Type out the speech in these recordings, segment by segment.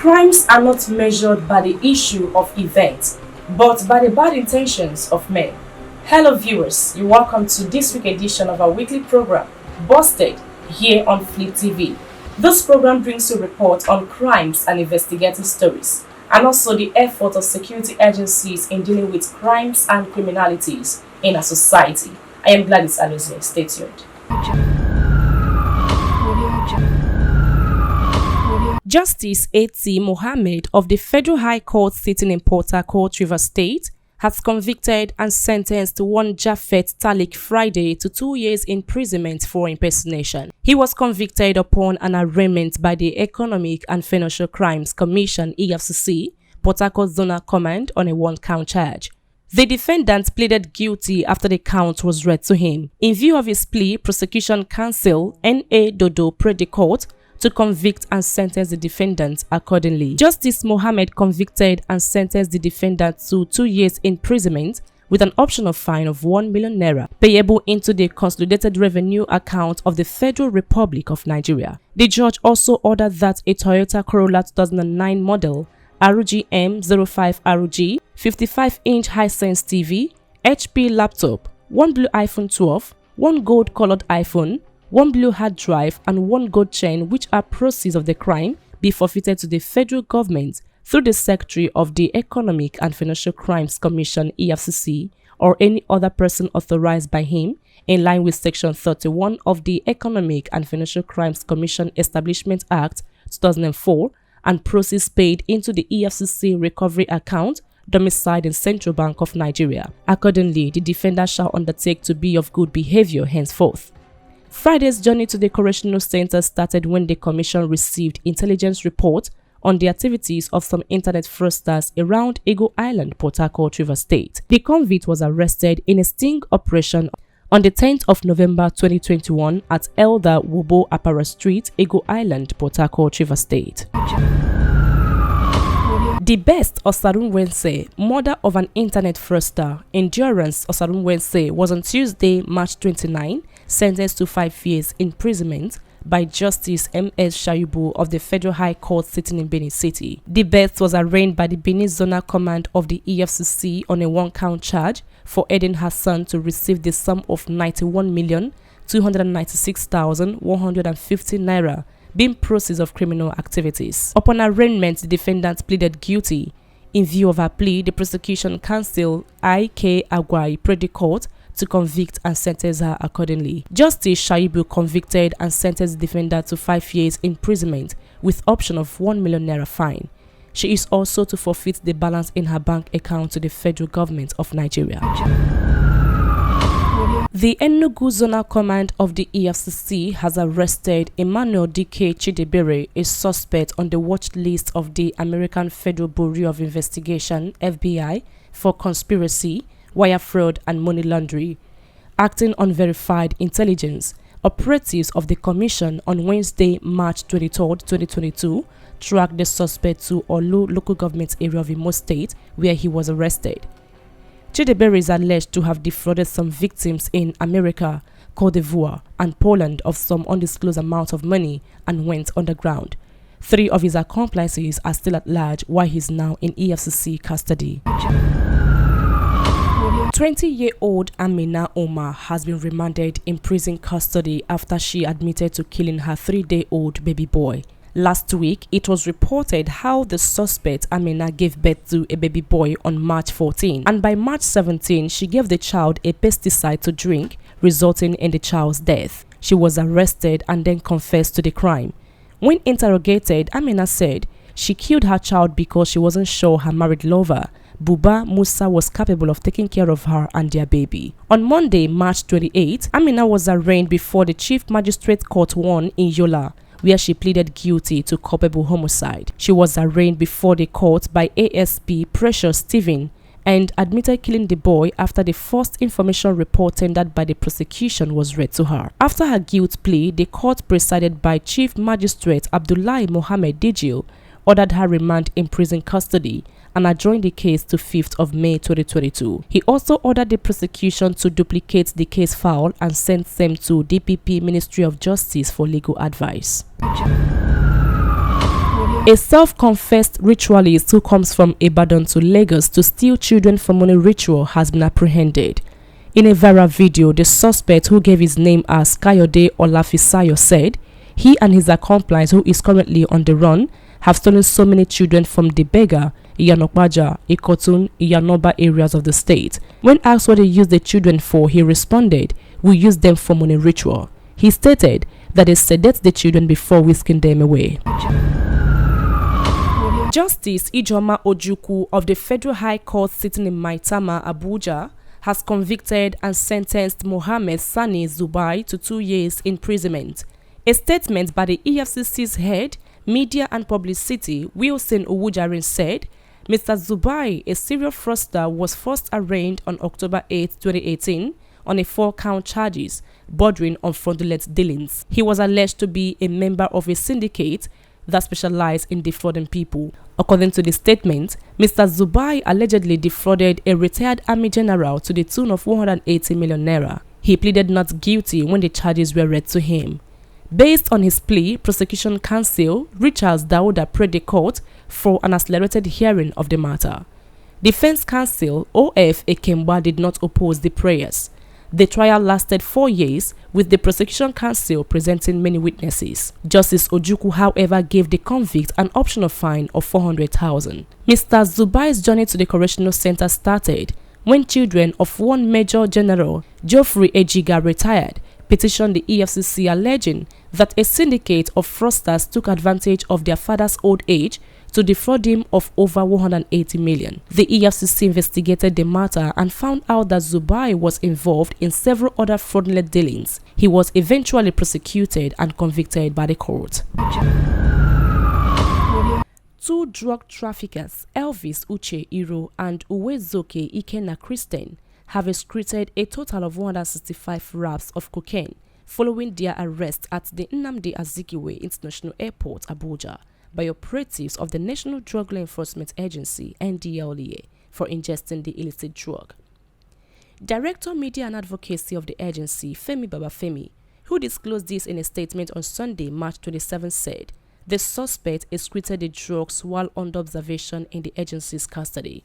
Crimes are not measured by the issue of events, but by the bad intentions of men. Hello viewers, you're welcome to this week's edition of our weekly program, Busted, here on Flip TV. This program brings you reports on crimes and investigative stories, and also the effort of security agencies in dealing with crimes and criminalities in our society. I am Gladys Alozwe. Stay tuned. Justice A.T. Mohammed of the Federal High Court sitting in Port Harcourt, Rivers State, has convicted and sentenced one Japhet Talik Friday to 2 years imprisonment for impersonation. He was convicted upon an arraignment by the Economic and Financial Crimes Commission (EFCC) Port Harcourt Zonal Command on a one-count charge. The defendant pleaded guilty after the count was read to him. In view of his plea, prosecution counsel N.A. Dodo prayed the court to convict and sentence the defendant accordingly. Justice Mohammed convicted and sentenced the defendant to 2 years imprisonment with an optional fine of 1 million naira payable into the Consolidated Revenue account of the Federal Republic of Nigeria. The judge also ordered that a Toyota Corolla 2009 model RGM 05 RG, 55-inch Hisense TV, HP laptop, one blue iPhone 12, one gold-colored iPhone, one blue hard drive and one gold chain, which are proceeds of the crime, be forfeited to the federal government through the Secretary of the Economic and Financial Crimes Commission (EFCC) or any other person authorized by him in line with Section 31 of the Economic and Financial Crimes Commission Establishment Act 2004, and proceeds paid into the EFCC recovery account domiciled in Central Bank of Nigeria. Accordingly, the defendant shall undertake to be of good behavior henceforth. Friday's journey to the correctional center started when the commission received intelligence report on the activities of some internet fraudsters around Eagle Island, Port Harcourt, Rivers State. The convict was arrested in a sting operation on the 10th of November 2021 at Elder Wobo Apara Street, Eagle Island, Port Harcourt, Rivers State. The best Osarunwense, mother of an internet fraudster, Endurance Osarunwense, was on Tuesday, March 29, sentenced to 5 years imprisonment by Justice M.S. Shaibu of the Federal High Court sitting in Benin City. The best was arraigned by the Benin Zonal Command of the EFCC on a one-count charge for aiding her son to receive the sum of 91,296,150 naira, being proceeds of criminal activities. Upon arraignment, the defendant pleaded guilty. In view of her plea, the prosecution counsel I.K. Agwai prayed the court to convict and sentence her accordingly. Justice Shaibu convicted and sentenced the defendant to 5 years imprisonment with option of 1 million naira fine. She is also to forfeit the balance in her bank account to the federal government of Nigeria. The Enugu Zonal Command of the EFCC has arrested Emmanuel Chidi, a suspect on the watch list of the American Federal Bureau of Investigation (FBI) for conspiracy, wire fraud and money laundering. Acting on verified intelligence, operatives of the commission on Wednesday, March 23, 2022, tracked the suspect to Olu local government area of Imo State, where he was arrested. Chidi is alleged to have defrauded some victims in America, Cote d'Ivoire, and Poland of some undisclosed amount of money and went underground. 3 of his accomplices are still at large, while he is now in EFCC custody. 20-year-old Amina Omar has been remanded in prison custody after she admitted to killing her 3-day-old baby boy. Last week, it was reported how the suspect Amina gave birth to a baby boy on March 14, and by March 17, she gave the child a pesticide to drink, resulting in the child's death. She was arrested and then confessed to the crime. When interrogated, Amina said she killed her child because she wasn't sure her married lover, Buba Musa, was capable of taking care of her and their baby. On Monday, March 28, Amina was arraigned before the Chief Magistrate Court 1 in Yola, where she pleaded guilty to culpable homicide. She was arraigned before the court by ASP Precious Stephen and admitted killing the boy after the first information report tendered by the prosecution was read to her. After her guilt plea, the court presided by Chief Magistrate Abdullahi Mohammed Digil ordered her remand in prison custody and adjourned the case to 5th of May 2022. He also ordered the prosecution to duplicate the case file and send them to DPP Ministry of Justice for legal advice. A self-confessed ritualist who comes from Ibadan to Lagos to steal children for money ritual has been apprehended. In a viral video, the suspect, who gave his name as Kayode Olafisayo, said he and his accomplice, who is currently on the run, have stolen so many children from the Bega, Iyanokpaja, Ikotun, Iyanoba areas of the state. When asked what he used the children for, he responded, "We use them for money ritual." He stated that they sedate the children before whisking them away. Justice Ijoma Ojukwu of the Federal High Court sitting in Maitama, Abuja, has convicted and sentenced Mohammed Sani Zubai to 2 years imprisonment. A statement by the EFCC's head, Media and Publicity, Wilson Owujarin, said Mr. Zubai, a serial fraudster, was first arraigned on October 8, 2018 on a 4-count charges bordering on fraudulent dealings. He was alleged to be a member of a syndicate that specialized in defrauding people. According to the statement, Mr. Zubai allegedly defrauded a retired army general to the tune of 180 million naira. He pleaded not guilty when the charges were read to him. Based on his plea, prosecution counsel Richard Dauda prayed the court for an accelerated hearing of the matter. Defense counsel O.F. Ekemba did not oppose the prayers. The trial lasted 4 years, with the prosecution counsel presenting many witnesses. Justice Ojukwu, however, gave the convict an optional fine of 400,000. Mr. Zubai's journey to the correctional center started when children of one Major General Geoffrey Ejiga, retired, petitioned the EFCC alleging that a syndicate of fraudsters took advantage of their father's old age to defraud him of over 180 million. The EFCC investigated the matter and found out that Zubai was involved in several other fraudulent dealings. He was eventually prosecuted and convicted by the court. 2 drug traffickers, Elvis Uche Iro and Uwezoke Ikenna Christian, have excreted a total of 165 wraps of cocaine following their arrest at the Nnamdi Azikiwe International Airport, Abuja, by operatives of the National Drug Law Enforcement Agency (NDLEA) for ingesting the illicit drug. Director Media and Advocacy of the agency, Femi Babafemi, who disclosed this in a statement on Sunday, March 27, said the suspect excreted the drugs while under observation in the agency's custody.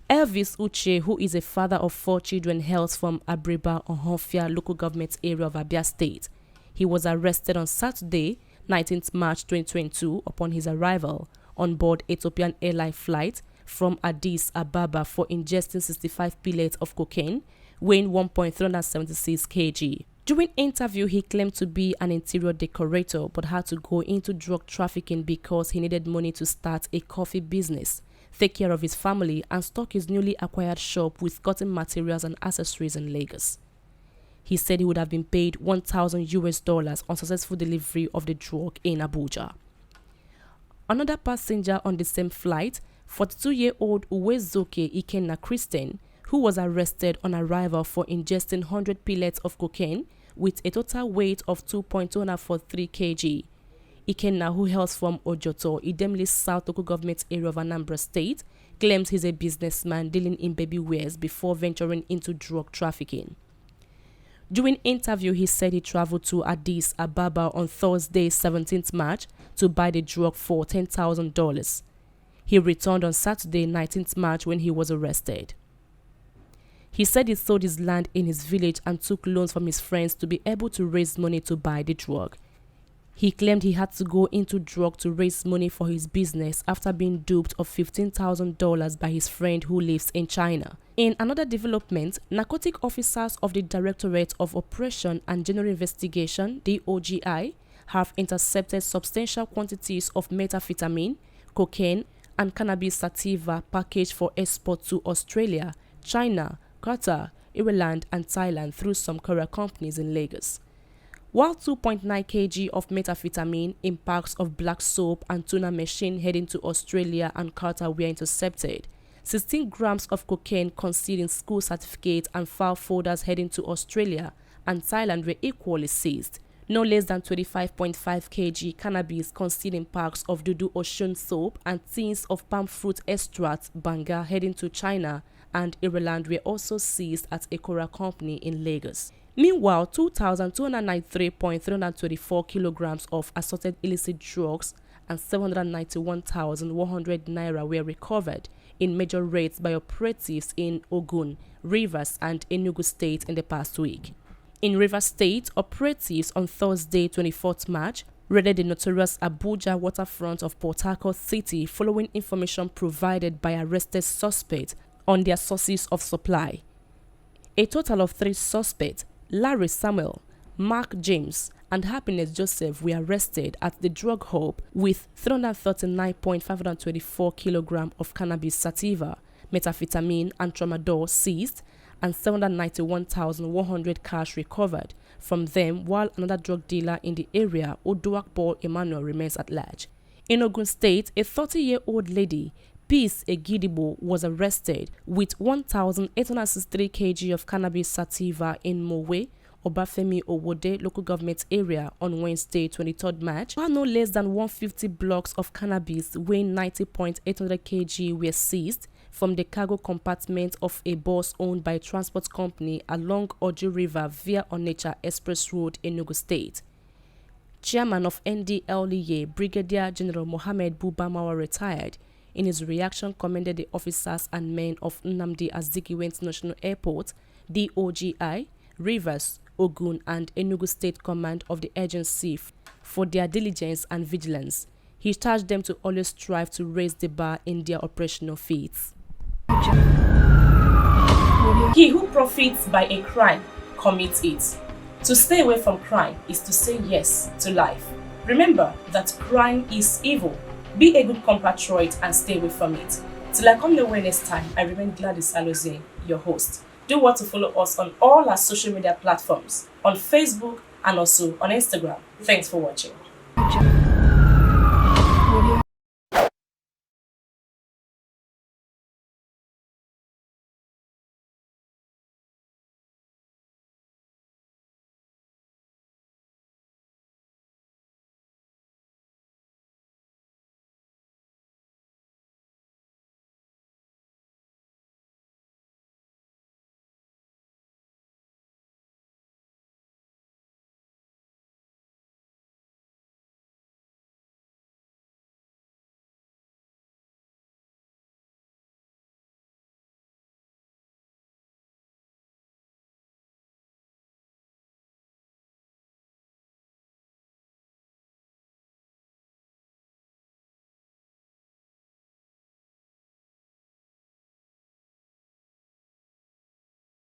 Elvis Uche, who is a father of 4 children, hails from Abriba, Ohofia local government area of Abia State. He was arrested on Saturday, 19th March 2022, upon his arrival on board Ethiopian airline flight from Addis Ababa for ingesting 65 pellets of cocaine weighing 1.376 kg. During interview, he claimed to be an interior decorator but had to go into drug trafficking because he needed money to start a coffee business, take care of his family, and stock his newly acquired shop with cutting materials and accessories in Lagos. He said he would have been paid $1,000 on successful delivery of the drug in Abuja. Another passenger on the same flight, 42-year-old Uwezoke Ikenna Christian, who was arrested on arrival for ingesting 100 pellets of cocaine with a total weight of 2.243 kg. Ikenna, who hails from Ojoto, Idemili South local government area of Anambra State, claims he's a businessman dealing in baby wares before venturing into drug trafficking. During interview, he said he traveled to Addis Ababa on Thursday, 17th March, to buy the drug for $10,000. He returned on Saturday, 19th March, when he was arrested. He said he sold his land in his village and took loans from his friends to be able to raise money to buy the drug. He claimed he had to go into drug to raise money for his business after being duped of $15,000 by his friend who lives in China. In another development, narcotic officers of the Directorate of Operation and General Investigation (DOGI) have intercepted substantial quantities of methamphetamine, cocaine, and cannabis sativa packaged for export to Australia, China, Qatar, Ireland, and Thailand through some courier companies in Lagos. While 2.9 kg of methamphetamine in packs of black soap and tuna machine heading to Australia and Qatar were intercepted, 16 grams of cocaine concealed in school certificates and file folders heading to Australia and Thailand were equally seized. No less than 25.5 kg cannabis concealed in packs of Dudu Ocean soap and tins of palm fruit extract Banga heading to China and Ireland were also seized at a courier company in Lagos. Meanwhile, 2,293.324 kilograms of assorted illicit drugs and 791,100 naira were recovered in major raids by operatives in Ogun, Rivers, and Enugu State in the past week. In Rivers State, operatives on Thursday, 24th March, raided the notorious Abuja waterfront of Port Harcourt City following information provided by arrested suspects on their sources of supply. A total of 3 suspects, Larry Samuel, Mark James, and Happiness Joseph, were arrested at the drug hub with 339.524 kg of cannabis sativa, methamphetamine, and tramadol seized, and 791,100 cash recovered from them, while another drug dealer in the area, Oduakbo Emmanuel, remains at large. In Ogun State, a 30-year-old lady, Peace Egidibo, was arrested with 1,863 kg of cannabis sativa in Mowe, Obafemi Owode local government area on Wednesday, 23rd March, while no less than 150 blocks of cannabis weighing 90.800 kg were seized from the cargo compartment of a bus owned by a transport company along Oju River via Onitsha Express Road in Enugu State. Chairman of NDLEA, Brigadier General Mohammed Bubamawa, retired, in his reaction commended the officers and men of Nnamdi Azikiwe International Airport, DOGI, Rivers, Ogun, and Enugu State Command of the agency for their diligence and vigilance. He charged them to always strive to raise the bar in their operational feats. He who profits by a crime commits it. To stay away from crime is to say yes to life. Remember that crime is evil. Be a good compatriot and stay away from it. Till I come the way next time, I remain Gladys Alozie, your host. Do want to follow us on all our social media platforms, on Facebook and also on Instagram. Thanks for watching.